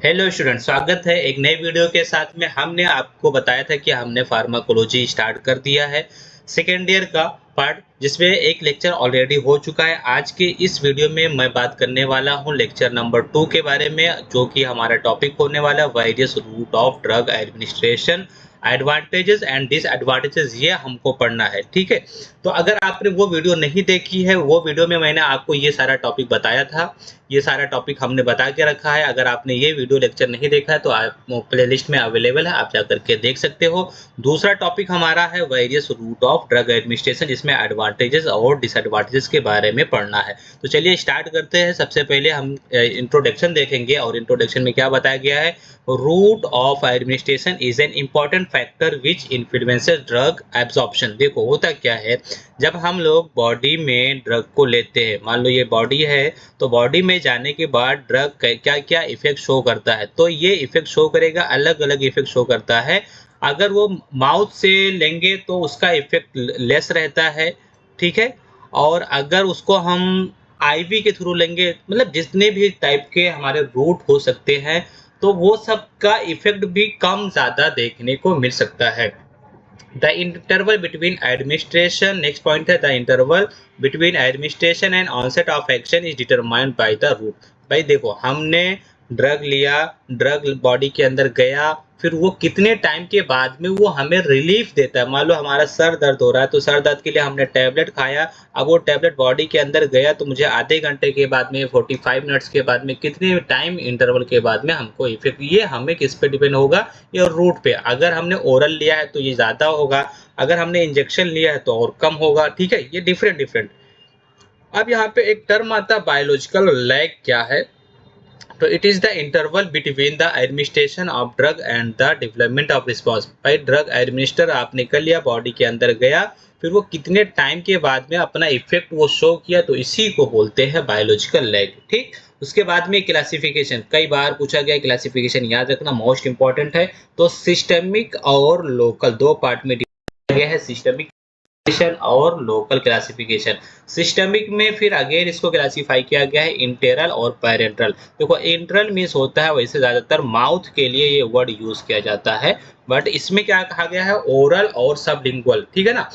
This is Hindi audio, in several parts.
हेलो स्टूडेंट, स्वागत है एक नई वीडियो के साथ में। हमने आपको बताया था कि हमने फार्माकोलॉजी स्टार्ट कर दिया है सेकेंड ईयर का पार्ट, जिसमें एक लेक्चर ऑलरेडी हो चुका है। आज के इस वीडियो में मैं बात करने वाला हूं लेक्चर नंबर 2 के बारे में, जो कि हमारा टॉपिक होने वाला है various route of drug administration, advantages and disadvantages. ये हमको पढ़ना है, ठीक है। तो अगर आपने वो वीडियो नहीं देखी है, वो वीडियो में मैंने आपको ये सारा टॉपिक बताया था, ये सारा टॉपिक हमने बता के रखा है। अगर आपने ये वीडियो लेक्चर नहीं देखा है तो आप प्लेलिस्ट में अवेलेबल है, आप जाकर के देख सकते हो। दूसरा टॉपिक हमारा है various route of drug administration, जिसमें एडवांटेजेस और डिसएडवांटेजेस के बारे में पढ़ना है। तो चलिए स्टार्ट करते हैं। सबसे पहले हम इंट्रोडक्शन देखेंगे, और इंट्रोडक्शन में क्या बताया गया है। Route of administration is an important factor which influences drug absorption. देखो होता क्या है, जब हम लोग बॉडी में ड्रग को लेते हैं, मान लो ये बॉडी है, तो बॉडी में जाने के बाद ड्रग क्या क्या इफेक्ट शो करता है। तो ये इफेक्ट शो करेगा, अलग अलग इफेक्ट शो करता है। अगर वो माउथ से लेंगे तो उसका इफेक्ट लेस रहता है, ठीक है। और अगर उसको हम आईवी के थ्रू लेंगे, मतलब जितने भी टाइप के हमारे रूट हो सकते हैं, तो वो सब का इफेक्ट भी कम ज्यादा देखने को मिल सकता है। The interval between administration, next point है the interval between administration and onset of action is determined by the route. भाई देखो, हमने ड्रग लिया, ड्रग बॉडी के अंदर गया, फिर वो कितने टाइम के बाद में वो हमें रिलीफ देता है। मान लो हमारा सर दर्द हो रहा है, तो सर दर्द के लिए हमने टैबलेट खाया, अब वो टैबलेट बॉडी के अंदर गया तो मुझे आधे घंटे के बाद में, 45 मिनट्स के बाद में, कितने टाइम इंटरवल के बाद में हमको इफेक्ट, ये हमें किस पे डिपेंड होगा, ये रूट पे। अगर हमने ओरल लिया है तो ये ज्यादा होगा, अगर हमने इंजेक्शन लिया है तो और कम होगा, ठीक है। ये डिफरेंट डिफरेंट। अब यहाँ पे एक टर्म आता है बायोलॉजिकल लैग, क्या है। तो it is the interval between the administration of drug and the development of response. भाई ड्रग एडमिनिस्टर आपने कर लिया, बॉडी के अंदर गया, फिर वो कितने टाइम के बाद में अपना इफेक्ट वो शो किया, तो इसी को बोलते हैं बायोलॉजिकल लैग, ठीक। उसके बाद में क्लासिफिकेशन, कई बार पूछा गया, क्लासिफिकेशन याद रखना मोस्ट इंपॉर्टेंट है। तो सिस्टमिक और लोकल दो पार्ट में दिया गया है, सिस्टमिक और लोकल क्लासिफिकेशन। सिस्टमिक में फिर अगेन इसको क्लासिफाई किया गया है इंटेरल और पैरेंट्रल। देखो इंटरल मीन्स होता है, वैसे ज्यादातर माउथ के लिए ये वर्ड यूज किया जाता है, बट इसमें क्या कहा गया है, ओरल और सबलिंगुअल, ठीक है ना।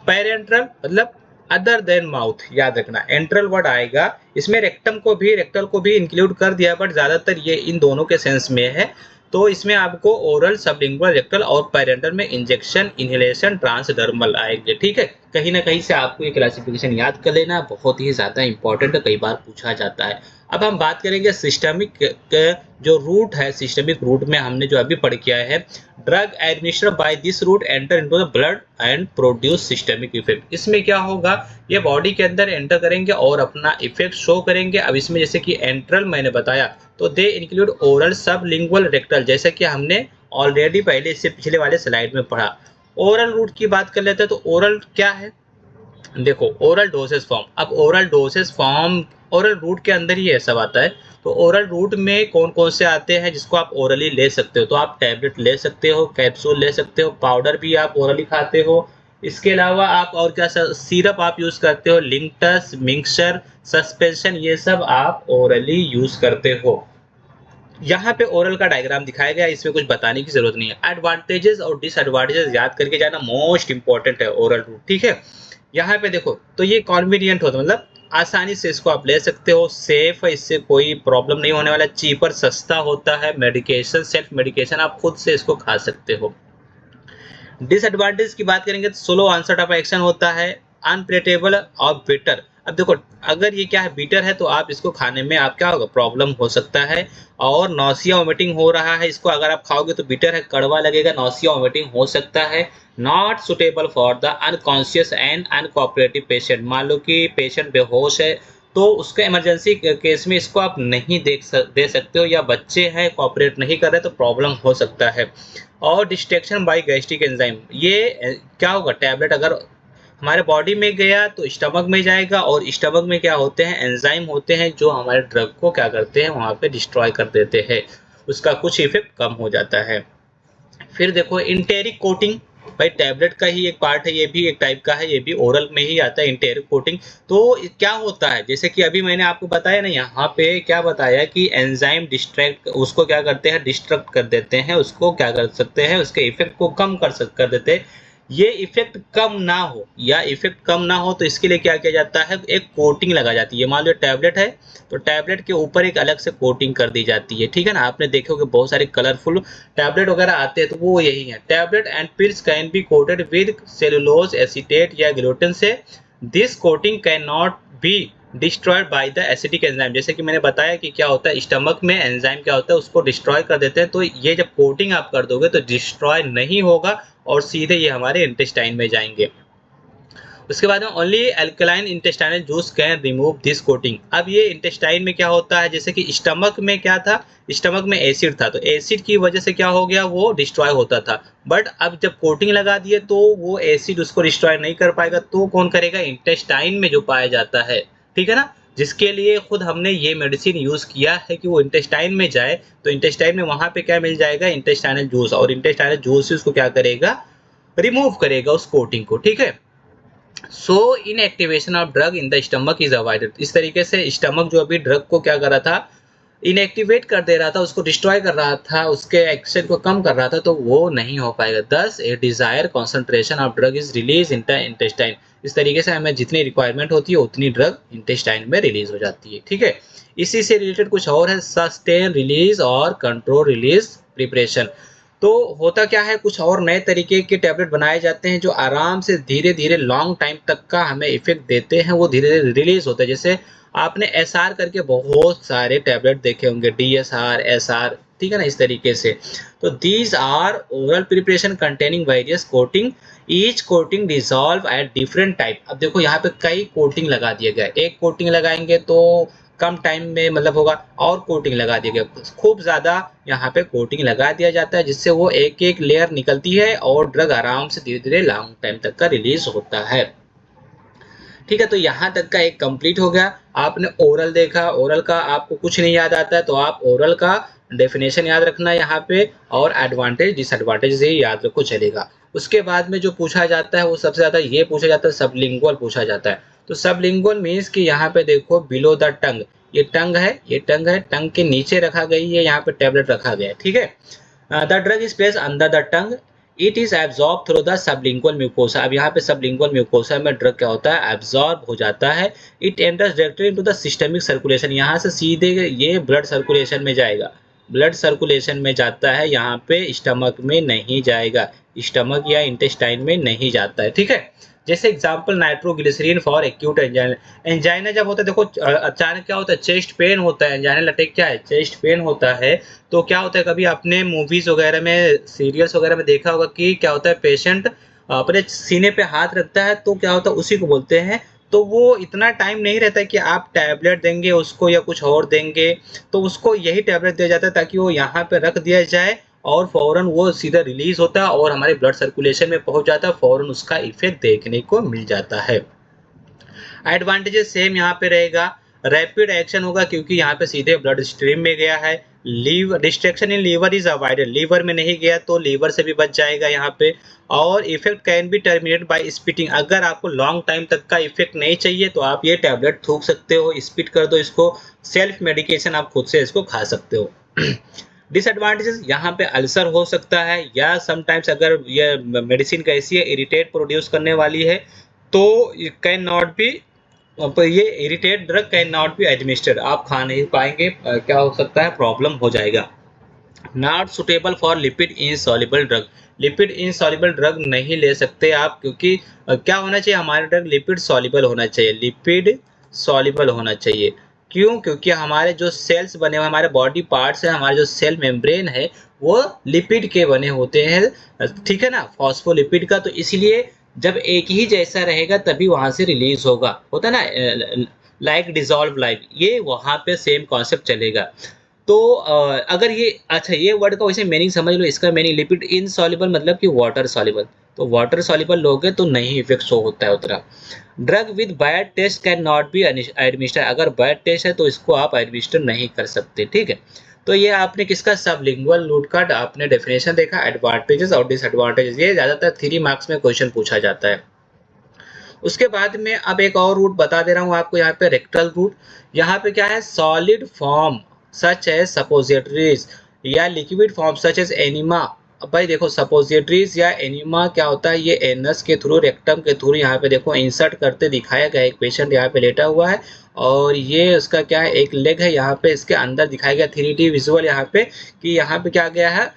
पैरेंट्रल मतलब अदर देन माउथ, याद रखना। एंट्रल वर्ड आएगा, इसमें रेक्टम को भी, रेक्टल को भी इंक्लूड कर दिया, बट ज्यादातर ये इन दोनों के सेंस में है। तो इसमें आपको ओरल, सबलिंगुअल, रेक्टल और पैरेंटल में इंजेक्शन, इनहेलेशन, ट्रांसडर्मल आएंगे, ठीक है। कहीं ना कहीं से आपको ये क्लासिफिकेशन याद कर लेना, बहुत ही ज्यादा इंपॉर्टेंट है, कई बार पूछा जाता है। अब हम बात करेंगे सिस्टमिक जो रूट है। सिस्टमिक रूट में हमने जो अभी पढ़ किया है, drug administered by this route enter into the blood and produce systemic effect. इसमें क्या होगा, ये बॉडी के अंदर एंटर करेंगे और अपना इफेक्ट शो करेंगे। अब इसमें जैसे कि एंट्रल मैंने बताया, तो they include oral, sublingual, rectal, जैसा कि हमने ऑलरेडी पहले इससे पिछले वाले स्लाइड में पढ़ा। ओरल रूट की बात कर लेते हैं, तो ओरल क्या है, देखो ओरल डोसेज फॉर्म। अब oral dosage form oral route के अंदर ही ये सब आता है। तो ओरल रूट में कौन कौन से आते हैं जिसको आप ओरली ले सकते हो, तो आप टैबलेट ले सकते हो, कैप्सूल ले सकते हो, पाउडर भी आप ओरली खाते हो। इसके अलावा आप और क्या, सिरप आप यूज करते हो, लिंक्टस, मिक्सचर, सस्पेंशन, ये सब आप ओरली यूज करते हो। यहाँ पे ओरल का डायग्राम दिखाया गया, इसमें कुछ बताने की जरूरत नहीं है। एडवांटेजेस और डिसएडवांटेजेस याद करके जाना मोस्ट इंपॉर्टेंट है ओरल रूट, ठीक है। यहाँ पे देखो, तो ये कॉन्वीनियंट होता है, मतलब आसानी से इसको आप ले सकते हो, सेफ है, इससे कोई प्रॉब्लम नहीं होने वाला, चीपर, सस्ता होता है, मेडिकेशन, सेल्फ मेडिकेशन आप खुद से इसको खा सकते हो। डिसएडवांटेज की बात करेंगे तो स्लो ऑनसेट ऑफ एक्शन होता है, अनप्रेडिक्टेबल और बिटर। अब देखो, अगर ये क्या है, बीटर है, तो आप इसको खाने में आप क्या होगा, प्रॉब्लम हो सकता है। और नौसिया वोमिटिंग हो रहा है, इसको अगर आप खाओगे तो बीटर है, कड़वा लगेगा, नौसिया वोमिटिंग हो सकता है। Not suitable for the unconscious and uncooperative patient. मान लो कि पेशेंट बेहोश है, तो उसके इमरजेंसी केस में इसको आप नहीं दे सकते हो, या बच्चे हैं कोऑपरेट नहीं कर रहे तो प्रॉब्लम हो सकता है। और डिस्ट्रैक्शन बाय गैस्ट्रिक एंजाइम, ये क्या होगा, टैबलेट अगर हमारे बॉडी में गया तो स्टमक में जाएगा, और स्टमक में क्या होते हैं, एंजाइम होते हैं जो हमारे ड्रग को क्या करते हैं, वहां पे डिस्ट्रॉय कर देते हैं, उसका कुछ इफेक्ट कम हो जाता है। फिर देखो इंटेरिक कोटिंग, भाई टैबलेट का ही एक पार्ट है, ये भी एक टाइप का है, ये भी ओरल में ही आता है इंटेरिक कोटिंग। तो क्या होता है, जैसे कि अभी मैंने आपको बताया ना, यहाँ पे क्या बताया कि एंजाइम डिस्ट्रैक्ट, उसको क्या करते हैं, डिस्ट्रक्ट कर देते हैं, उसको क्या कर सकते हैं, उसके इफेक्ट को कम कर देते हैं। ये इफेक्ट कम ना हो, या इफेक्ट कम ना हो तो इसके लिए क्या किया जाता है, एक कोटिंग लगा जाती है। मान लो टैबलेट है तो टैबलेट के ऊपर एक अलग से कोटिंग कर दी जाती है, ठीक है ना। आपने देखे होंगे बहुत सारे कलरफुल टैबलेट वगैरह आते हैं, तो वो यही है। Tablet and pills can be coated with cellulose acetate या ग्लूटेन से। This coating can not be destroyed by the acidic enzyme. जैसे कि मैंने बताया कि क्या होता है, स्टमक में एंजाइम क्या होता है, उसको डिस्ट्रॉय कर देते हैं। तो ये जब कोटिंग आप कर दोगे तो डिस्ट्रॉय नहीं होगा और सीधे ये हमारे इंटेस्टाइन में जाएंगे। उसके बाद में only alkaline intestinal juice can remove this coating. अब ये इंटेस्टाइन में क्या होता है, जैसे कि स्टमक में क्या था, स्टमक में एसिड था, तो एसिड की वजह से क्या हो गया, वो डिस्ट्रॉय होता था। बट अब जब कोटिंग लगा दिए तो वो एसिड उसको डिस्ट्रॉय नहीं कर पाएगा। तो कौन करेगा, इंटेस्टाइन में जो पाया जाता है, ठीक है ना, जिसके लिए खुद हमने ये मेडिसिन यूज किया है कि वो इंटेस्टाइन में जाए। तो इंटेस्टाइन में वहां पे क्या मिल जाएगा, इंटेस्टाइनल जूस, और इंटेस्टाइनल जूस उसको क्या करेगा, रिमूव करेगा उस कोटिंग को, ठीक है। So inactivation of drug in the stomach is avoided. इस तरीके से स्टमक जो अभी ड्रग को क्या कर रहा था, इनएक्टिवेट कर दे रहा था, उसको डिस्ट्रॉय कर रहा था, उसके एक्शन को कम कर रहा था, तो वो नहीं हो पाएगा। दस ए Dzire concentration of drug is release in the intestine. इस तरीके से हमें जितनी रिक्वायरमेंट होती है उतनी ड्रग इंटेस्टाइन में रिलीज हो जाती है, ठीक है। इसी से रिलेटेड कुछ और है, सस्टेन रिलीज और कंट्रोल रिलीज प्रिपरेशन। तो होता क्या है, कुछ और नए तरीके के टैबलेट बनाए जाते हैं जो आराम से धीरे धीरे लॉन्ग टाइम तक का हमें इफेक्ट देते हैं, वो धीरे धीरे रिलीज होता है। जैसे आपने एसआर करके बहुत सारे टैबलेट देखे होंगे, डीएसआर, एसआर, ठीक है ना, इस तरीके से। तो these are oral preparation containing various coating, each coating dissolve at different type. अब देखो यहाँ पे कई कोटिंग लगा दिया गया, एक कोटिंग लगाएंगे तो कम टाइम में मतलब होगा, और कोटिंग लगा दिया गया, खूब ज्यादा यहाँ पे कोटिंग लगा दिया जाता है, जिससे वो एक एक लेयर निकलती है और ड्रग आराम से धीरे धीरे लॉन्ग टाइम तक का रिलीज होता है, ठीक है। तो यहाँ तक का एक कंप्लीट हो गया। आपने ओरल देखा, ओरल का आपको कुछ नहीं याद आता है तो आप ओरल का डेफिनेशन याद रखना यहाँ पे, और एडवांटेज डिसएडवांटेज ही याद रखो, चलेगा। उसके बाद में जो पूछा जाता है वो सबसे ज्यादा ये पूछा जाता है, सबलिंगुअल पूछा जाता है। तो सबलिंगुअल मीन्स कि यहाँ पे देखो बिलो द टंग, ये टंग है, ये टंग है, टंग के नीचे रखा गई है, यहाँ पे टेबलेट रखा गया है, ठीक है। The drug is placed under the tongue, it is absorb through the sublingual mucosa. अब यहाँ पे सबलिंगुअल म्यूकोसा में ड्रग क्या होता है, एब्जॉर्ब हो जाता है। It enters directly into the systemic circulation, यहाँ से सीधे ये ब्लड सर्कुलेशन में जाएगा, ब्लड सर्कुलेशन में जाता है, यहाँ पे स्टमक में नहीं जाएगा, स्टमक या इंटेस्टाइन में नहीं जाता है, ठीक है। जैसे example nitroglycerine for acute angina. Angina जब होता है, देखो अचानक क्या होता है, चेस्ट पेन होता है, एंजाइना लटेक क्या है, चेस्ट पेन होता है। तो क्या होता है, कभी आपने मूवीज वगैरह में, सीरियल्स वगैरह में देखा होगा कि क्या होता है, पेशेंट अपने सीने पे हाथ रखता है तो क्या होता है, उसी को बोलते हैं। तो वो इतना टाइम नहीं रहता है कि आप टैबलेट देंगे उसको या कुछ और देंगे, तो उसको यही टैबलेट दिया जाता है ताकि वो यहाँ पे रख दिया जाए और फौरन वो सीधा रिलीज होता है और हमारे ब्लड सर्कुलेशन में पहुंच जाता है, फौरन उसका इफेक्ट देखने को मिल जाता है। एडवांटेजेस सेम यहाँ पे रहेगा, रैपिड एक्शन होगा क्योंकि यहाँ पे सीधे ब्लड स्ट्रीम में गया है। Liver destruction in liver is avoided, liver में नहीं गया तो लीवर से भी बच जाएगा यहाँ पे। और effect can be terminate by spitting, अगर आपको लॉन्ग टाइम तक का इफेक्ट नहीं चाहिए तो आप ये टैबलेट थूक सकते हो, स्पिट कर दो इसको, सेल्फ मेडिकेशन आप खुद से इसको खा सकते हो। डिसएडवांटेजेस यहाँ पे अल्सर हो सकता है, या समटाइम्स अगर ये मेडिसिन कैसी है, इरिटेट प्रोड्यूस करने वाली है तो कैन नॉट बी, तो ये irritate drug can not be administered, आप खा नहीं पाएंगे, क्या हो सकता है, प्रॉब्लम हो जाएगा। Not suitable for lipid insoluble drug, lipid insoluble drug नहीं ले सकते आप, क्योंकि क्या होना चाहिए, हमारा ड्रग लिपिड सॉल्युबल होना चाहिए, लिपिड सॉल्युबल होना चाहिए। क्यों, क्योंकि हमारे जो सेल्स बने हुए, हमारे बॉडी पार्ट्स है, हमारे जो सेल मेम्ब्रेन है वो लिपिड के बने होते हैं, ठीक है ना, फॉस्फोलिपिड का। तो इसलिए जब एक ही जैसा रहेगा तभी वहां से रिलीज होगा, होता है ना, लाइक डिजॉल्व लाइक, ये वहां पे सेम कॉन्सेप्ट चलेगा। तो अगर ये, अच्छा ये वर्ड का वैसे मीनिंग समझ लो, इसका मीनिंग लिपिड इनसॉल्युबल मतलब कि वाटर सॉल्युबल, तो वाटर सॉल्युबल लोगे तो नहीं इफेक्ट शो होता है उतना। Drug with bad taste can not be administer, अगर बैड टेस्ट है तो इसको आप एडमिनिस्टर नहीं कर सकते, ठीक है। तो ये आपने किसका सबलिंगुअल रूट का आपने डेफिनेशन देखा, एडवांटेजेस और डिसएडवांटेजेस। ये ज्यादातर 3 मार्क्स में क्वेश्चन पूछा जाता है। उसके बाद में अब एक और रूट बता दे रहा हूँ आपको, यहाँ पे रेक्टल रूट। यहाँ पे क्या है, solid form such as suppositories या liquid form such as enema. अब भाई देखो, सपोजिटरीज या एनिमा क्या होता है, ये एनस के थ्रू, रेक्टम के थ्रू यहाँ पे देखो इंसर्ट करते दिखाया गया। एक पेशेंट यहाँ पे लेटा हुआ है और ये उसका क्या है, एक लेग है यहाँ पे, इसके अंदर दिखाया गया 3D विजुअल यहाँ पे कि यहाँ पे क्या गया है,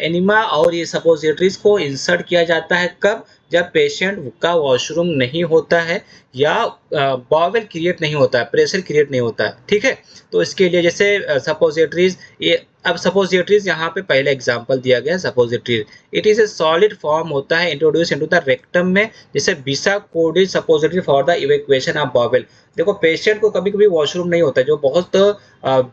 एनिमा और ये सपोजिटरीज को इंसर्ट किया जाता है। कब? जब पेशेंट का वॉशरूम नहीं होता है या बॉवेल क्रिएट नहीं होता है, प्रेशर क्रिएट नहीं होता है, ठीक है। तो इसके लिए जैसे सपोजिटरीज, ये अब सपोजिटरीज यहाँ पे पहले एग्जांपल दिया गया है। Suppositories it is a solid form होता है इंट्रोड्यूस इनटू द रेक्टम में, जैसे bisacodyl suppository for the evacuation of bowel. देखो पेशेंट को कभी कभी वॉशरूम नहीं होता है, जो बहुत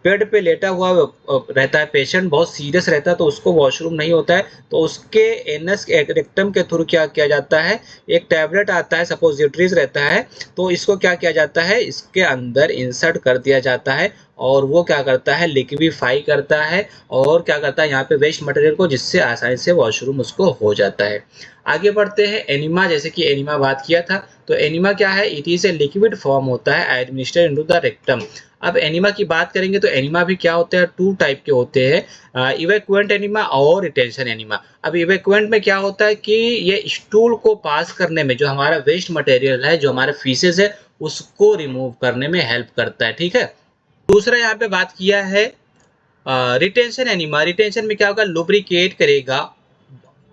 बेड पे लेटा हुआ रहता है पेशेंट, बहुत सीरियस रहता है, तो उसको वॉशरूम नहीं होता है, तो उसके एनस रेक्टम के थ्रू क्या किया जाता है, एक टैबलेट आता है, सपोजिटरीज रहता है, तो इसको क्या किया जाता है, इसके अंदर इंसर्ट कर दिया जाता है और वो क्या करता है, लिक्विफाई करता है और क्या करता है यहाँ पे वेस्ट मटेरियल को, जिससे आसानी से वॉशरूम उसको हो जाता है। आगे बढ़ते हैं, एनिमा, जैसे कि एनिमा बात किया था, तो एनिमा क्या है, it is a liquid form होता है एडमिनिस्ट्रेटेड इनटू द रेक्टम। अब एनिमा की बात करेंगे तो एनिमा भी क्या होते हैं, 2 टाइप के होते हैं, इवैक्यूएंट एनिमा और रिटेंशन एनिमा। अब इवैक्यूएंट में क्या होता है कि ये स्टूल को पास करने में, जो हमारा वेस्ट मटेरियल है, जो हमारे फीसेस है, उसको रिमूव करने में हेल्प करता है, ठीक है। दूसरा यहाँ पे बात किया है रिटेंशन एनिमा। रिटेंशन में क्या होगा, लुब्रिकेट करेगा,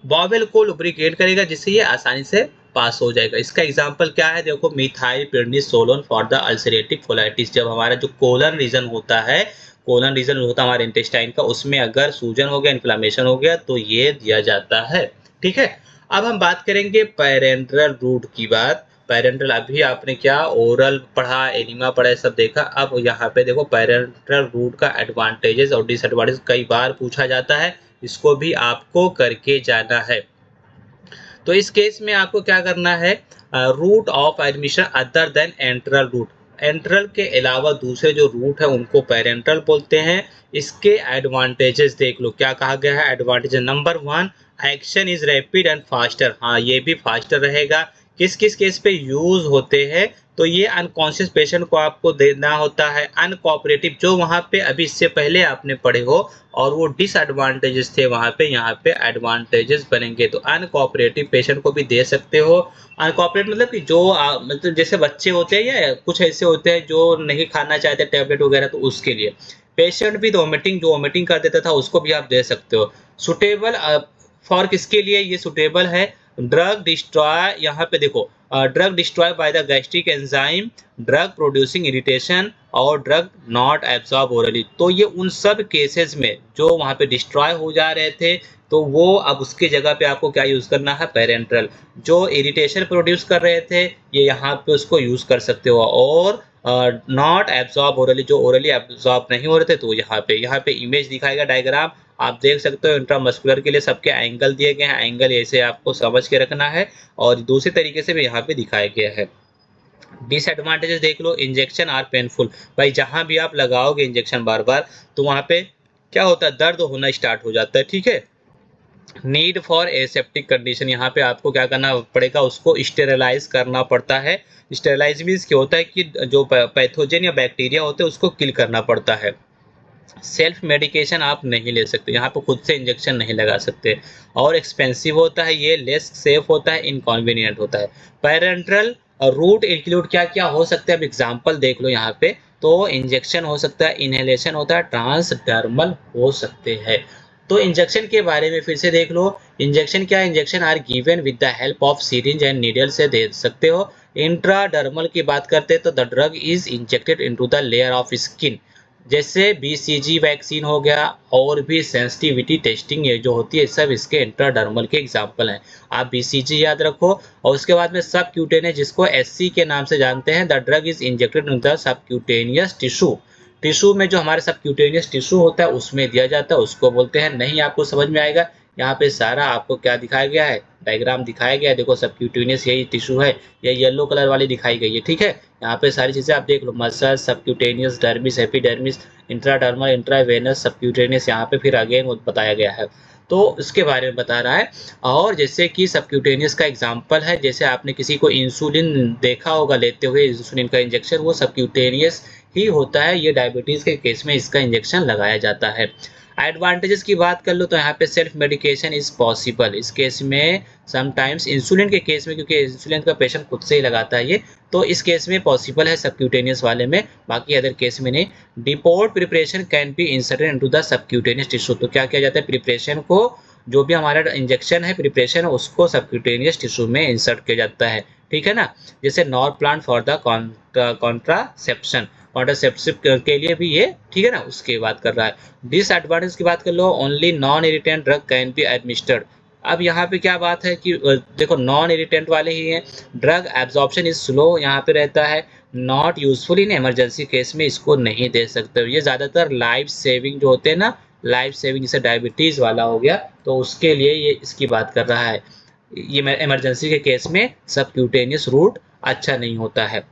बॉवेल को लुब्रिकेट करेगा, जिससे ये आसानी से पास हो जाएगा। इसका एग्जांपल क्या है, देखो methyl prednisolone for the ulcerative colitis. जब हमारा जो कोलन रीजन होता है, कोलन रीजन होता है हमारे इंटेस्टाइन का, उसमें अगर सूजन हो गया, इन्फ्लेमेशन हो गया, तो ये दिया जाता है, ठीक है। अब हम बात करेंगे पैरेंटल रूट की बात। पैरेंटल अभी आपने क्या ओरल पढ़ा, एनिमा पढ़ा, सब देखा। अब यहाँ पे देखो पैरेंटल रूट का एडवांटेजेस और डिसएडवांटेजेस कई बार पूछा जाता है, इसको भी आपको करके जाना है। तो इस केस में आपको क्या करना है, route of admission other than enteral route, enteral के अलावा दूसरे जो रूट है उनको पेरेंटल बोलते हैं। इसके एडवांटेजेस देख लो, क्या कहा गया है advantage. Number 1, action is rapid and faster. हाँ, ये भी फास्टर रहेगा। किस किस केस पे यूज होते हैं, तो ये अनकॉन्शियस पेशेंट को आपको देना होता है। अनकोऑपरेटिव, जो वहां पे अभी इससे पहले आपने पढ़े हो और वो डिसएडवांटेजेस थे वहां पे, यहाँ पे एडवांटेजेस बनेंगे। तो अनकोऑपरेटिव पेशेंट को भी दे सकते हो। अनकोऑपरेटिव मतलब कि जो मतलब जैसे बच्चे होते हैं या कुछ ऐसे होते हैं जो नहीं खाना चाहते टैबलेट वगैरह, तो उसके लिए पेशेंट भी, तो वोमिटिंग, जो वोमिटिंग कर देता था उसको भी आप दे सकते हो। सुटेबल फॉर किसके लिए ये सुटेबल है, ड्रग डिस्ट्रॉय। यहाँ पे देखो drug destroy by the gastric enzyme, drug producing irritation और ड्रग नॉट एब्जॉर्ब ओरली। तो ये उन सब केसेस में जो वहाँ पे डिस्ट्रॉय हो जा रहे थे, तो वो अब उसकी जगह पे आपको क्या यूज करना है, पेरेंट्रल। जो इरिटेशन प्रोड्यूस कर रहे थे, ये यहाँ पे उसको यूज कर सकते हो। और नॉट एब्जॉर्ब ओरली, जो ओरली एब्जॉर्ब नहीं हो रहे थे, तो यहाँ पे इमेज दिखाएगा, डायग्राम आप देख सकते हो। इंट्रामस्कुलर के लिए सबके एंगल दिए गए हैं, एंगल ऐसे आपको समझ के रखना है, और दूसरे तरीके से भी यहाँ पे दिखाया गया है। डिसएडवांटेजेस देख लो, इंजेक्शन आर पेनफुल। भाई जहां भी आप लगाओगे इंजेक्शन बार बार, तो वहां पे क्या होता है, दर्द होना स्टार्ट हो जाता है, ठीक है। नीड फॉर एसेप्टिक कंडीशन, यहाँ पे आपको क्या करना पड़ेगा, उसको स्टेरलाइज करना पड़ता है। स्टेरलाइज मीन्स क्या होता है कि जो पैथोजन या बैक्टीरिया होते हैं उसको किल करना पड़ता है। सेल्फ मेडिकेशन आप नहीं ले सकते, यहाँ पे खुद से इंजेक्शन नहीं लगा सकते, और एक्सपेंसिव होता है, ये लेस सेफ होता है, इनकन्वीनियंट होता है। पैरेंट्रल रूट इंक्लूड क्या क्या हो सकते हैं, अब एग्जांपल देख लो यहाँ पे। तो इंजेक्शन हो सकता है, इनहेलेशन होता है, ट्रांसडर्मल हो सकते हैं। तो इंजेक्शन के बारे में फिर से देख लो। इंजेक्शन क्या है, injection are given with the help of syringe and needle से दे सकते हो। इंट्राडर्मल की बात करते हैं तो the drug is injected into the layer of skin, जैसे बीसीजी वैक्सीन हो गया, और भी सेंसिटिविटी टेस्टिंग ये जो होती है, सब इसके इंट्राडर्मल के एग्जांपल हैं। आप बीसीजी याद रखो। और उसके बाद में सब क्यूटेनियस, जिसको एससी के नाम से जानते हैं, the drug is injected in the subcutaneous tissue. Tissue में जो हमारे सबक्यूटेनियस टिश्यू होता है उसमें दिया जाता है, उसको बोलते हैं। नहीं आपको समझ में आएगा, यहाँ पे सारा आपको क्या दिखाया गया है, डायग्राम दिखाया गया है। देखो सबक्यूटेनियस यही टिश्यू है, ये येलो कलर वाली दिखाई गई है, ठीक है। यहाँ पे सारी चीजें आप देख लो, muscle, subcutaneous, dermis, epidermis, intradermal, intravenous, subcutaneous, यहाँ पे फिर अगेन बताया गया है। तो इसके बारे में बता रहा है। और जैसे कि सबक्यूटेनियस का एग्जांपल है, जैसे आपने किसी को इंसुलिन देखा होगा लेते हुए, इंसुलिन का इंजेक्शन, वो सबक्यूटेनियस ही होता है। ये डायबिटीज के केस में इसका इंजेक्शन लगाया जाता है। एडवांटेजेस की बात कर लो तो यहाँ पे सेल्फ मेडिकेशन इज पॉसिबल इस केस में। समटाइम्स इंसुलिन के केस में, क्योंकि इंसुलिन का पेशेंट खुद से ही लगाता है ये, तो इस केस में पॉसिबल है सबक्यूटेनियस वाले में, बाकी अदर केस में नहीं। Deport preparation can be inserted into the subcutaneous tissue. तो क्या किया जाता है, प्रिपरेशन को, जो भी हमारा इंजेक्शन है प्रिपरेशन, उसको सबक्यूटेनियस टिश्यू में इंसर्ट किया जाता है, ठीक है ना। जैसे nor plant for the contraception, contraceptive के लिए भी ये, ठीक है ना, उसकी बात कर रहा है। डिसएडवांटेज की बात कर लो, only non irritant drug can be administered. अब यहाँ पे क्या बात है कि देखो नॉन इरिटेंट वाले ही हैं, ड्रग एब्जॉर्प्शन इज स्लो यहाँ पे रहता है, not useful in emergency case में इसको नहीं दे सकते। ये ज़्यादातर लाइफ सेविंग जो होते हैं ना, लाइफ सेविंग, जैसे डायबिटीज़ वाला हो गया, तो उसके लिए ये इसकी बात कर रहा है। ये इमरजेंसी के केस में सबक्यूटेनियस रूट अच्छा नहीं होता है।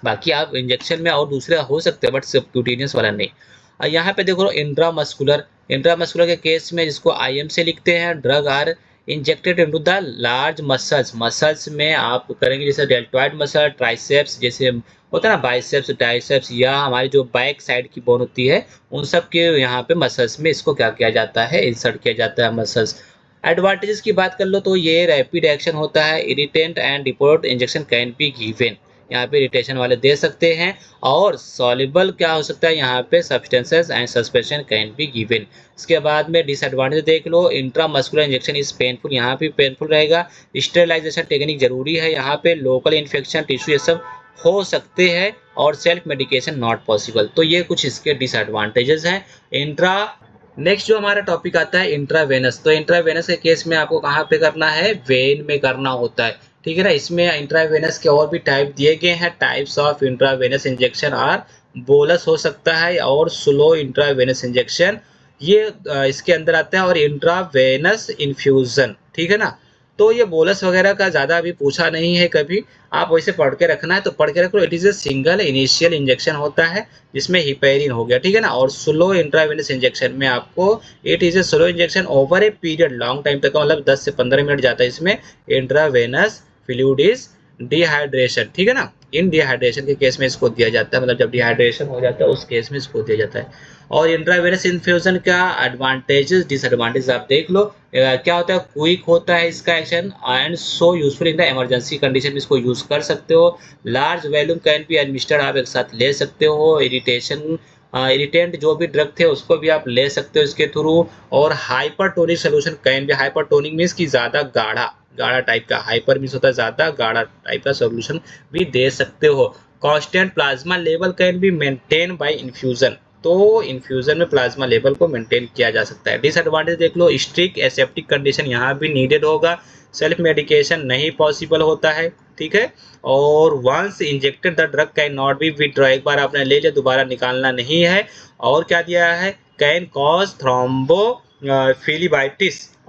बाकी आप इंजेक्शन में और दूसरे हो सकते हैं, बट सबक्यूटेनियस वाला नहीं। यहाँ पे देखो इंट्रामस्कुलर, इंट्रामस्कुलर के केस में जिसको आईएम से लिखते हैं, drug are injected into the large muscles, muscles में आप करेंगे, जैसे डेल्टॉइड मसल, ट्राइसेप्स, जैसे होता है ना बाइसेप्स, ट्राइसेप्स, या हमारी जो बैक साइड की बोन होती है, उन सब के यहाँ पे मसल्स में इसको क्या किया जाता है, इंसर्ट किया जाता है मसल्स। एडवांटेजेस की बात कर लो तो ये रैपिड एक्शन होता है, irritant and deport injection can be given, यहाँ पे इरिटेशन वाले दे सकते हैं। और सॉल्युबल क्या हो सकता है, यहाँ पे substances and suspension can be given. इसके बाद में डिसएडवांटेज देख लो, इंट्रामस्कुलर इंजेक्शन इज पेनफुल, यहाँ पे पेनफुल रहेगा। स्टेरिलाइजेशन टेक्निक जरूरी है, यहाँ पे लोकल इन्फेक्शन, टिश्यू, ये सब हो सकते हैं। और सेल्फ मेडिकेशन नॉट पॉसिबल। तो ये कुछ इसके डिसएडवांटेजेस हैं। इंट्रा नेक्स्ट जो हमारा टॉपिक आता है इंट्रावेनस, तो इंट्रावेनस के केस में आपको कहाँ पे करना है, वेन में करना होता है, ठीक है ना। इसमें इंट्रावेनस के और भी टाइप दिए गए हैं। Types of intravenous injection are, bolus हो सकता है और स्लो इंट्रावेनस इंजेक्शन, ये इसके अंदर आता है, और इंट्रावेनस इन्फ्यूजन, ठीक है ना। तो ये बोलस वगैरह का ज़्यादा अभी पूछा नहीं है कभी, आप वैसे पढ़ के रखना है तो पढ़ के रखो। It is a single initial injection होता है जिसमें हिपेरिन हो गया, ठीक है ना। और स्लो इंट्रावेनस इंजेक्शन में आपको, it is a slow injection over a period long time तक, मतलब 10 से 15 मिनट जाता है इसमें। इंट्रावेनस फ्लूइड इज डिहाइड्रेशन, ठीक है ना। इन डिहाइड्रेशन के केस में इसको दिया जाता है, मतलब जब डिहाइड्रेशन हो जाता है उस केस में इसको दिया जाता है। और इंट्रावेनस इन्फ्यूजन का एडवांटेजेस डिसएडवांटेज आप देख लो। क्या होता है, क्विक होता है इसका action and so useful in the emergency condition में इसको यूज कर सकते हो। Large volume can be administered, आप एक साथ ले सकते हो। इरिटेशन, इरिटेंट जो भी ड्रग थे उसको भी आप ले सकते हो इसके थ्रू। और hypertonic solution can be, hypertonic means की ज़्यादा गाढ़ा, गाढ़ा टाइप का, हाइपर मीन्स होता है ज़्यादा, गाढ़ा टाइप का सोल्यूशन भी दे सकते हो। Constant plasma level can be maintain by infusion, तो इन्फ्यूजन में प्लाज्मा लेवल को मेंटेन किया जा सकता है। डिसएडवांटेज देख लो, स्ट्रिक्ट एसेप्टिक कंडीशन यहाँ भी नीडेड होगा, सेल्फ मेडिकेशन नहीं पॉसिबल होता है, ठीक है। और once injected the drug can not be withdraw, एक बार आपने ले लिया दोबारा निकालना नहीं है। और क्या दिया है, कैन कॉज थ्रोम्बोफिलिबाइटिस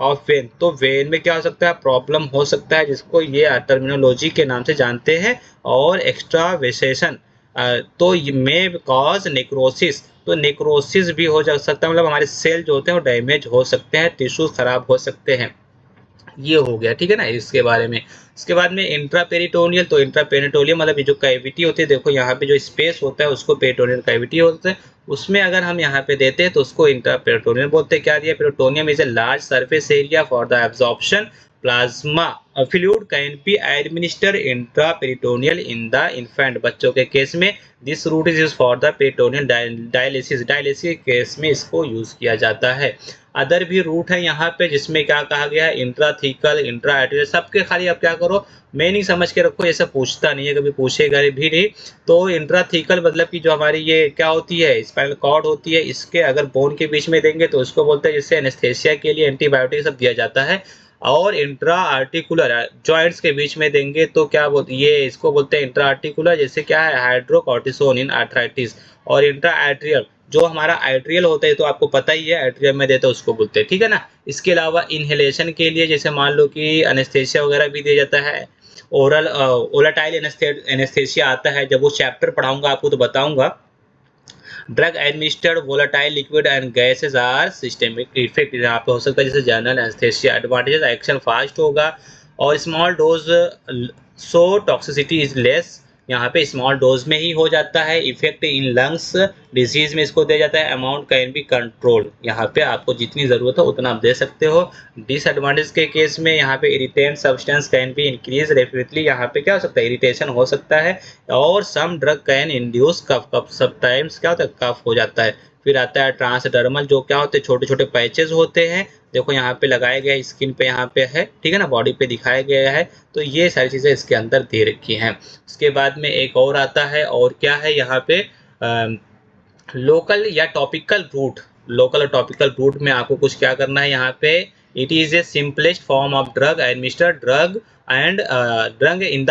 ऑफ वेन, तो वेन में क्या हो सकता है, प्रॉब्लम हो सकता है, जिसको ये टर्मिनोलॉजी के नाम से जानते हैं। और एक्स्ट्रावेसेशन, तो में कॉज नेक्रोसिस, तो नेक्रोसिस भी हो जा सकता है, मतलब हमारे सेल जो होते हैं वो डैमेज हो सकते हैं, टिश्यूज खराब हो सकते हैं। ये हो गया, ठीक है ना, इसके बारे में। इसके बाद में इंट्रापेरिटोनियल, तो इंट्रापेरिटोनियल मतलब ये जो कैविटी होती है, देखो यहाँ पे जो स्पेस होता है उसको पेरिटोनियल कैविटी होता है, उसमें अगर हम यहाँ पे देते हैं तो उसको इंट्रापेरिटोनियल बोलते हैं। क्या दिया, peritoneum is a large surface area for the absorption plasma fluid can be administer intraperitoneal in the infant, बच्चों के केस में this route is use for the peritoneal dialysis, dialysis के केस में इसको यूज किया जाता है। अदर भी रूट है यहाँ पे जिसमें क्या कहा गया है, इंट्राथीकल, इंट्राआर्टेरियल, सबके खाली आप क्या करो, मैं नहीं समझ के रखो, ये सब पूछता नहीं है, कभी पूछेगा भी नहीं। तो इंट्राथीकल मतलब कि जो हमारी ये क्या होती है, स्पाइनल कॉर्ड होती है, इसके अगर बोन के बीच में देंगे तो उसको बोलते हैं, जिससे एनेस्थेसिया के लिए एंटीबायोटिक सब दिया जाता है। और इंट्रा आर्टिकुलर जॉइंट्स के बीच में देंगे तो क्या बोलते, ये इसको बोलते हैं इंट्रा आर्टिकुलर, जैसे क्या है हाइड्रोकॉर्टिसोन इन आर्थराइटिस। और इंट्रा आर्ट्रियल, जो हमारा आर्ट्रियल होता है तो आपको पता ही है आर्ट्रियल में देता है उसको बोलते हैं, ठीक है ना। इसके अलावा इनहेलेशन के लिए जैसे मान लो कि एनेस्थेसिया वगैरह भी दिया जाता है। ओरल ओलाटाइल एनेस्थेसिया आता है, जब वो चैप्टर पढ़ाऊंगा आपको तो बताऊंगा। Drug administered volatile liquid and gases are systemic effect, यहाँ पे हो सकता है जैसे general anaesthesia. Advantages, action fast होगा और small dose, so toxicity is less, यहाँ पे स्मॉल डोज में ही हो जाता है। इफेक्ट इन लंग्स डिजीज में इसको दिया जाता है। अमाउंट कैन बी कंट्रोल, यहाँ पे आपको जितनी जरूरत हो उतना आप दे सकते हो। डिसएडवांटेज के केस में यहाँ पे irritant substance can be increase rapidly, यहाँ पे क्या हो सकता है इरिटेशन हो सकता है। और some drug can induce cough, cough sometimes क्या होता है कफ हो जाता है। फिर आता है ट्रांसडर्मल, जो क्या होते हैं छोटे छोटे पैचेस होते हैं, देखो यहाँ पे लगाया गया है, स्किन पे यहाँ पे है, ठीक है ना, बॉडी पे दिखाया गया है। तो ये सारी चीजें इसके अंदर दे रखी हैं। उसके बाद में एक और आता है, और क्या है यहाँ पे लोकल या टॉपिकल रूट। लोकल और टॉपिकल रूट में आपको कुछ क्या करना है यहाँ पे, it is a simplest form of drug administer drug and drug in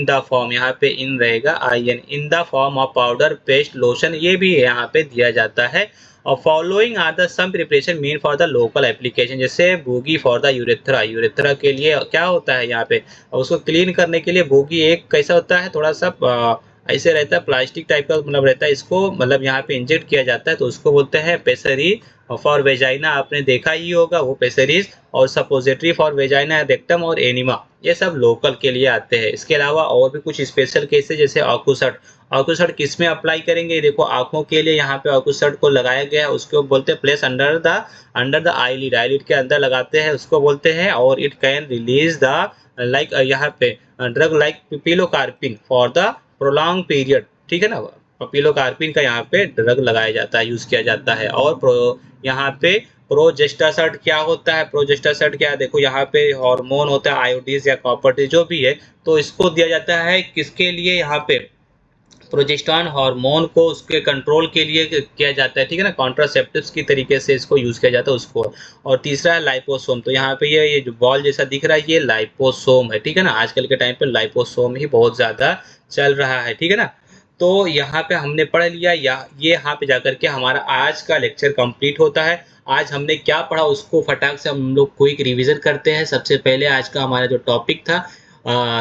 the form, यहाँ पे इन रहेगा IN, in the form of powder paste lotion, ये भी यहाँ पे दिया जाता है। और following are the some preparation mean for the local application, जैसे bougie for the urethra, urethra के लिए क्या होता है यहाँ पे, और उसको क्लीन करने के लिए बूगी एक कैसा होता है, थोड़ा सा ऐसे रहता है, प्लास्टिक टाइप का मतलब रहता है, इसको मतलब यहाँ पे इंजेक्ट किया जाता है तो उसको बोलते हैं पेसरी। फॉर वेजाइना आपने देखा ही होगा वो पेसरीज, और सपोजिटरी फॉर वेजाइना रेक्टम और एनिमा, ये सब लोकल के लिए आते हैं। इसके अलावा और भी कुछ स्पेशल केसेस जैसे ऑक्यूसट। ऑक्यूसट किस में अप्लाई करेंगे, देखो आंखों के लिए यहाँ पे ऑक्यूसट को लगाया गया है, उसको बोलते हैं place under the eyelid, eyelid के अंदर लगाते हैं उसको बोलते हैं। और it can release the like यहाँ पे drug like pilocarpine for the prolong period, ठीक है ना। पिलोकार्पिन का यहाँ पे ड्रग लगाया जाता है, यूज किया जाता है। और यहाँ पे प्रोजेस्टासाइड क्या होता है, प्रोजेस्टासाइड क्या है, देखो यहाँ पे हार्मोन होता है आयोडीज या कॉपर जो भी है, तो इसको दिया जाता है किसके लिए, यहाँ पे प्रोजेस्टेरॉन हार्मोन को उसके कंट्रोल के लिए किया जाता है, ठीक है ना, कॉन्ट्रासेप्टिव्स की तरीके से इसको यूज किया जाता है उसको। और तीसरा है लाइपोसोम, तो यहाँ पे ये जो बॉल जैसा दिख रहा है ये लाइपोसोम है, ठीक है ना। आजकल के टाइम पे लाइपोसोम ही बहुत ज्यादा चल रहा है, ठीक है ना। तो यहाँ पे हमने पढ़ लिया, या ये यहाँ पे जाकर के हमारा आज का लेक्चर कंप्लीट होता है। आज हमने क्या पढ़ा उसको फटाक से हम लोग क्विक रिवीजन करते हैं। सबसे पहले आज का हमारा जो टॉपिक था,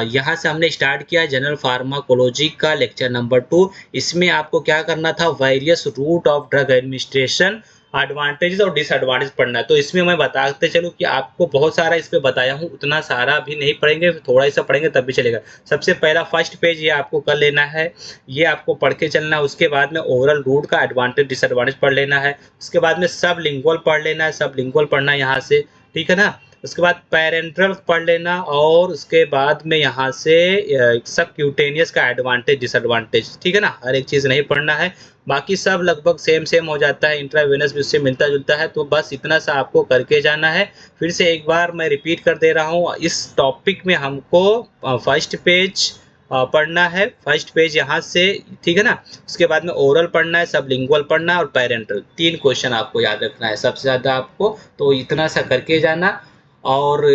यहाँ से हमने स्टार्ट किया जनरल फार्माकोलॉजी का लेक्चर नंबर 2। इसमें आपको क्या करना था, various route of drug administration, advantages और डिसएडवांटेज पढ़ना है। तो इसमें मैं बताते चलूं कि आपको बहुत सारा इस पे बताया हूँ, उतना सारा भी नहीं पढ़ेंगे, थोड़ा सा पढ़ेंगे तब भी चलेगा। सबसे पहला फर्स्ट पेज ये आपको कर लेना है, ये आपको पढ़ के चलना है। उसके बाद में ओवरऑल रूट का एडवांटेज डिसएडवांटेज पढ़ लेना है। उसके बाद में सब लिंगुअल पढ़ लेना है, सब लिंगुअल पढ़ना है यहाँ से, ठीक है ना। उसके बाद पैरेंट्रल पढ़ लेना, और उसके बाद में यहाँ से सब क्यूटेनियस का एडवांटेज डिसएडवांटेज, ठीक है ना। हर एक चीज़ नहीं पढ़ना है, बाकी सब लगभग सेम सेम हो जाता है, इंट्रावेनस भी उससे मिलता जुलता है, तो बस इतना सा आपको करके जाना है। फिर से एक बार मैं रिपीट कर दे रहा हूँ, इस टॉपिक में हमको फर्स्ट पेज पढ़ना है, फर्स्ट पेज यहाँ से, ठीक है ना। उसके बाद में ओरल पढ़ना है, सब लिंगुअल पढ़ना है, और पैरेंटल 3 क्वेश्चन आपको याद रखना है सबसे ज़्यादा आपको, तो इतना सा करके जाना। और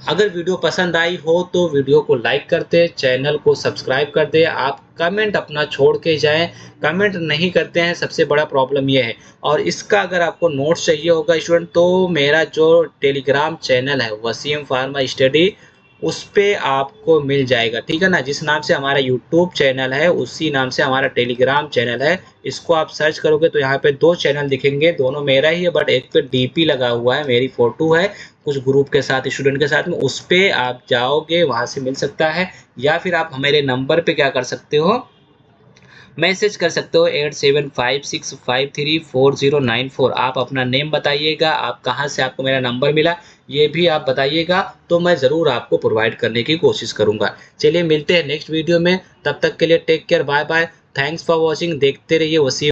अगर वीडियो पसंद आई हो तो वीडियो को लाइक कर दे, चैनल को सब्सक्राइब कर दे। आप कमेंट अपना छोड़ के जाएं, कमेंट नहीं करते हैं, सबसे बड़ा प्रॉब्लम ये है। और इसका अगर आपको नोट्स चाहिए होगा स्टूडेंट, तो मेरा जो टेलीग्राम चैनल है वसीम फार्मा स्टडी, उस पे आपको मिल जाएगा, ठीक है ना। जिस नाम से हमारा यूट्यूब चैनल है उसी नाम से हमारा टेलीग्राम चैनल है। इसको आप सर्च करोगे तो यहाँ पे 2 चैनल दिखेंगे, दोनों मेरा ही है, बट एक पे DP लगा हुआ है, मेरी फोटो है कुछ ग्रुप के साथ, स्टूडेंट के साथ में, उस पे आप जाओगे वहां से मिल सकता है। या फिर आप मेरे नंबर पे क्या कर सकते हो, मैसेज कर सकते हो 8756534094। आप अपना नेम बताइएगा, आप कहाँ से आपको मेरा नंबर मिला ये भी आप बताइएगा, तो मैं ज़रूर आपको प्रोवाइड करने की कोशिश करूँगा। चलिए मिलते हैं नेक्स्ट वीडियो में, तब तक के लिए take care, bye bye, thanks for watching. देखते रहिए वसीम